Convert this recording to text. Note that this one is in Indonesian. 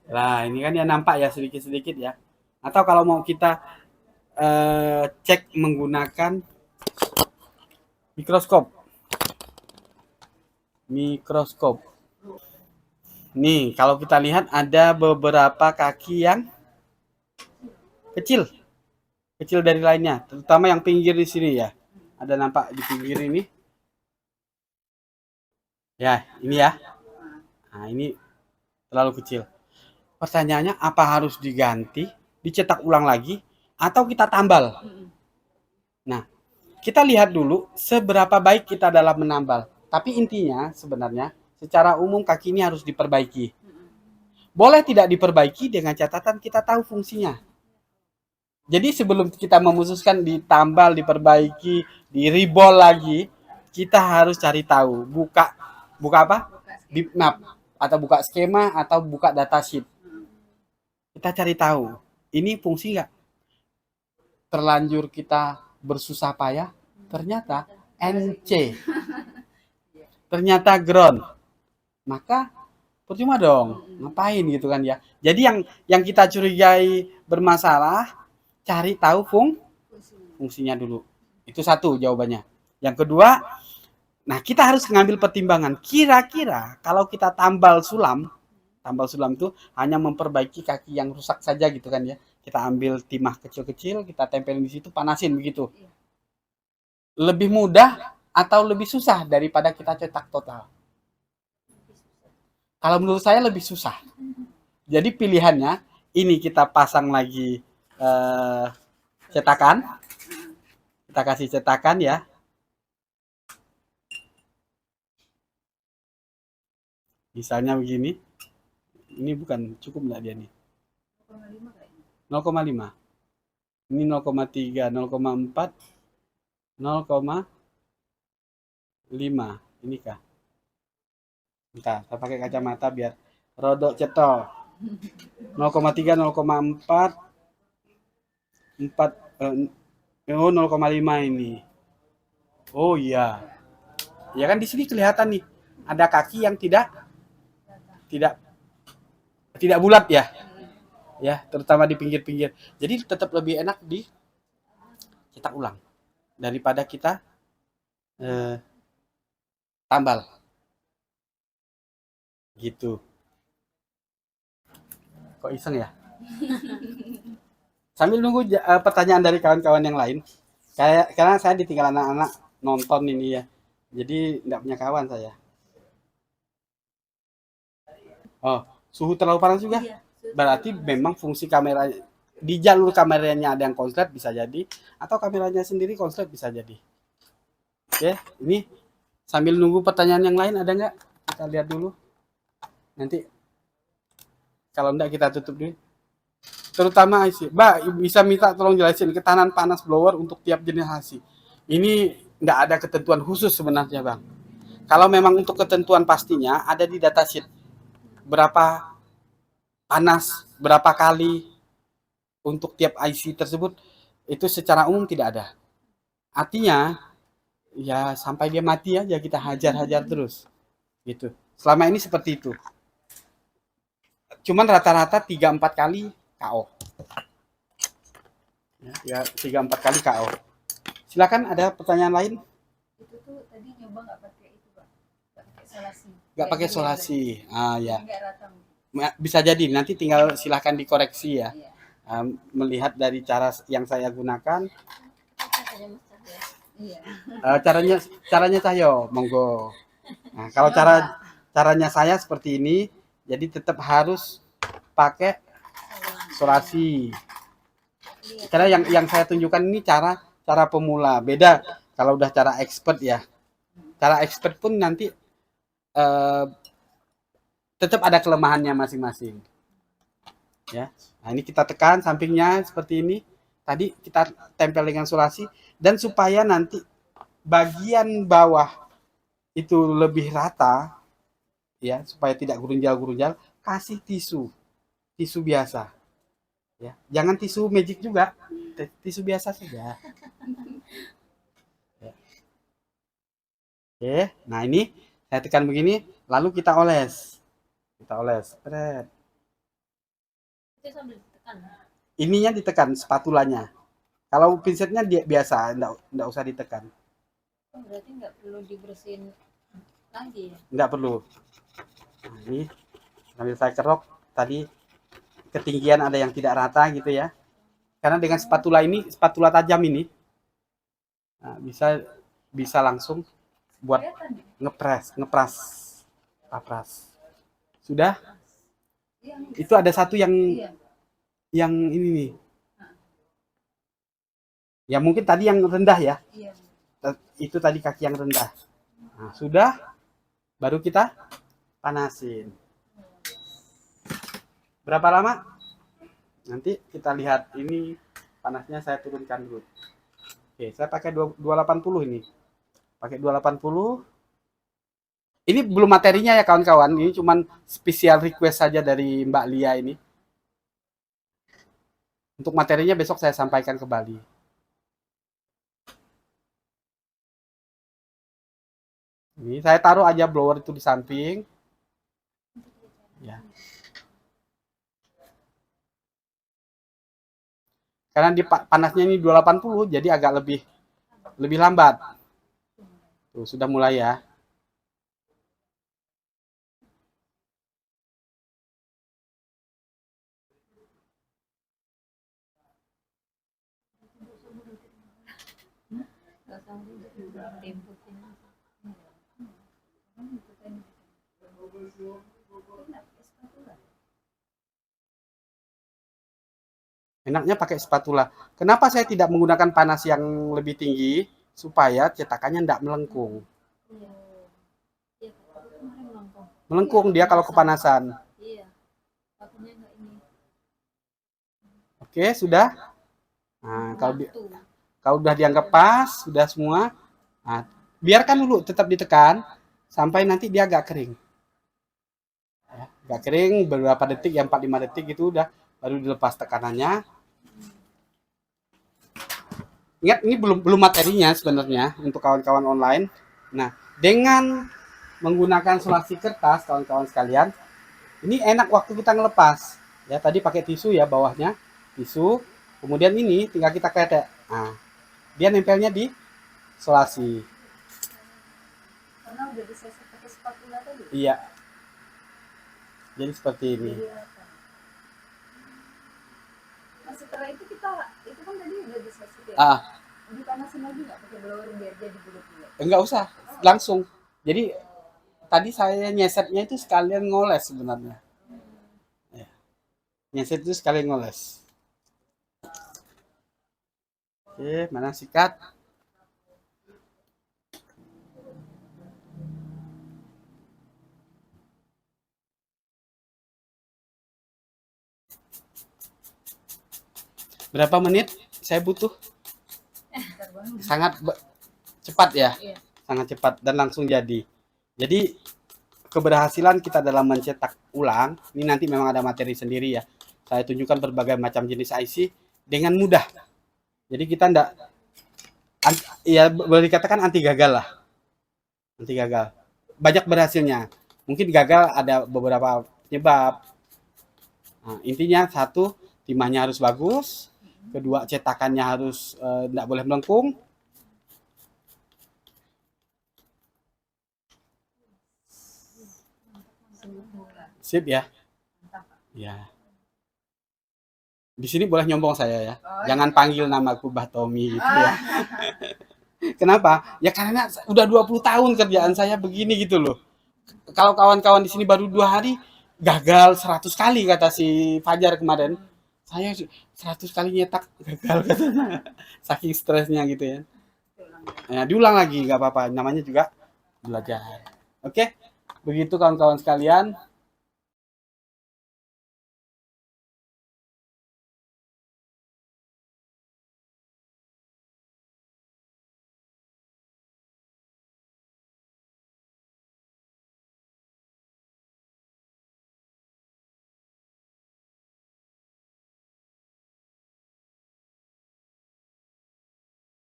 Nah, ini kan ya nampak ya sedikit-sedikit ya. Atau kalau mau kita cek menggunakan mikroskop. Mikroskop. Nih, kalau kita lihat ada beberapa kaki yang kecil, kecil dari lainnya, terutama yang pinggir di sini ya. Ada nampak di pinggir ini. Ya, ini ya. Nah, ini terlalu kecil. Pertanyaannya apa harus diganti, dicetak ulang lagi, atau kita tambal? Nah, kita lihat dulu seberapa baik kita dalam menambal. Tapi intinya sebenarnya secara umum kaki ini harus diperbaiki. Boleh tidak diperbaiki dengan catatan kita tahu fungsinya. Jadi sebelum kita memutuskan ditambal, diperbaiki, di rebol lagi, kita harus cari tahu, buka buka apa? Bitmap atau buka skema atau buka datasheet. Kita cari tahu, ini fungsi nggak? Terlanjur kita bersusah payah, ternyata NC, ternyata ground. Maka percuma dong, ngapain gitu kan ya. Jadi yang kita curigai bermasalah, cari tahu fungsinya dulu. Itu satu jawabannya. Yang kedua, nah kita harus mengambil pertimbangan. Kira-kira kalau kita tambal sulam itu hanya memperbaiki kaki yang rusak saja gitu kan ya. Kita ambil timah kecil-kecil, kita tempelin di situ, panasin begitu. Lebih mudah atau lebih susah daripada kita cetak total? Kalau menurut saya lebih susah. Jadi pilihannya ini kita pasang lagi eh, cetakan, kita kasih cetakan ya. Misalnya begini, ini bukan cukup nggak dia nih? 0,5. Ini 0,3, 0,4, 0,5. Ini kah? Bentar, saya pakai kacamata biar rodok cetok. 0,3, 0,4, 4, oh 0,5 ini. Oh iya. Ya kan di sini kelihatan nih ada kaki yang tidak tidak bulat ya. Ya, terutama di pinggir-pinggir. Jadi tetap lebih enak dicetak ulang daripada kita eh, tambal gitu. Kok iseng ya? Sambil nunggu pertanyaan dari kawan-kawan yang lain. Karena saya ditinggal anak-anak nonton ini ya. Jadi nggak punya kawan saya. Oh, suhu terlalu panas juga? Berarti memang fungsi kamera di jalur kameranya ada yang konslet bisa jadi, atau kameranya sendiri konslet bisa jadi. Oke, ini sambil nunggu pertanyaan yang lain ada nggak? Kita lihat dulu. Nanti kalau enggak kita tutup dulu. Terutama IC. Mbak, bisa minta tolong jelasin ketahanan panas blower untuk tiap jenis HC. Ini nggak ada ketentuan khusus sebenarnya, Bang. Kalau memang untuk ketentuan pastinya ada di datasheet. Berapa panas, berapa kali untuk tiap IC tersebut, itu secara umum tidak ada. Artinya, ya sampai dia mati aja kita hajar-hajar terus. Gitu. Selama ini seperti itu. Cuman rata-rata 3-4 kali KO. Ya, 3-4 kali KO. Silakan ada pertanyaan lain? Itu tuh tadi nyoba nggak pakai itu Pak, nggak pakai solasi. Nggak pakai solasi. Ah ya. Nggak rata. Bisa jadi nanti tinggal silahkan dikoreksi ya. Iya. Melihat dari cara yang saya gunakan, Iya. caranya caranya saya, monggo. Nah, kalau caranya saya seperti ini, jadi tetap harus pakai solasi. Karena yang saya tunjukkan ini cara cara pemula, beda kalau udah cara expert ya. Cara expert pun nanti eh, tetap ada kelemahannya masing-masing. Ya. Nah, ini kita tekan sampingnya seperti ini. Tadi kita tempel dengan solasi dan supaya nanti bagian bawah itu lebih rata ya, supaya tidak gurunjal-gurunjal, kasih tisu, tisu biasa ya. Jangan tisu magic juga, tisu biasa saja. Ya. Oke, nah ini saya tekan begini, lalu kita oles. Kita oles. sambil ditekan. Ininya ditekan spatulanya. Kalau pinsetnya dia biasa, enggak usah ditekan. Oh, berarti nggak perlu dibersihin lagi ya? Enggak perlu. Nah, ini sambil saya kerok tadi ketinggian ada yang tidak rata gitu ya. Karena dengan spatula ini, spatula tajam ini, nah, bisa langsung buat Kelihatan ya? ngepras. Sudah? Iya, Itu ada satu yang iya. ini nih. Ya mungkin tadi yang rendah ya. Iya. Itu tadi kaki yang rendah. Nah, sudah. Baru kita panasin. Berapa lama? Nanti kita lihat. Ini panasnya saya turunkan dulu. Oke, saya pakai 280 ini. Pakai 280. Ini belum materinya ya kawan-kawan. Ini cuman special request saja dari Mbak Lia ini. Untuk materinya besok saya sampaikan kembali. Ini saya taruh aja blower itu di samping. Ya. Karena di panasnya ini 280 jadi agak lebih lambat. Tuh, sudah mulai ya. Nggak sampai diimputin. Enaknya pakai spatula. Kenapa saya tidak menggunakan panas yang lebih tinggi? Supaya cetakannya tidak melengkung. Iya. Iya, tapi kemarin melengkung. Melengkung Iya, dia kalau biasa. kepanasan. Iya. Takutnya nggak ini. Oke, sudah? Nah, Waktu. kalau udah dianggap pas, sudah semua, nah, biarkan dulu tetap ditekan sampai nanti dia agak kering. Ya, agak kering beberapa detik, ya 4-5 detik itu udah baru dilepas tekanannya. Ingat ini belum materinya sebenarnya untuk kawan-kawan online. Nah, dengan menggunakan selasi kertas kawan-kawan sekalian, ini enak waktu kita ngelepas. Ya, tadi pakai tisu ya bawahnya, tisu. Kemudian ini tinggal kita kletek. Nah, dia nempelnya di selasi. Karena udah diseset pakai spatula tadi. Iya. Jadi seperti ini. Jadi apa? Nah, setelah itu itu kan tadi udah diseset ya. Dipanasin lagi nggak pakai blower biar jadi bulat-bulat? Enggak usah, langsung. Jadi tadi saya nyesetnya itu sekalian ngoles sebenarnya. Ya. Nyeset itu sekalian ngoles. Oke, mana sikat? Berapa menit saya butuh? Sangat cepat ya. Iya. Sangat cepat dan langsung jadi. Jadi keberhasilan kita dalam mencetak ulang, ini nanti memang ada materi sendiri ya. Saya tunjukkan berbagai macam jenis IC dengan mudah. Jadi kita enggak, ya boleh dikatakan anti gagal lah. Anti gagal. Banyak berhasilnya. Mungkin gagal ada beberapa penyebab. Nah, intinya satu, timahnya harus bagus. Kedua, cetakannya harus enggak boleh melengkung. Sip ya. Ya. Di sini boleh nyombong saya ya. Jangan panggil namaku Bah Tommy gitu ya. Kenapa? Ya karena udah 20 tahun kerjaan saya begini gitu loh. Kalau kawan-kawan di sini baru 2 hari gagal 100 kali kata si Fajar kemarin. Saya 100 kali nyetak gagal katanya. Saking stresnya gitu ya. Ya, diulang lagi nggak apa-apa. Namanya juga belajar. Oke? Begitu kawan-kawan sekalian.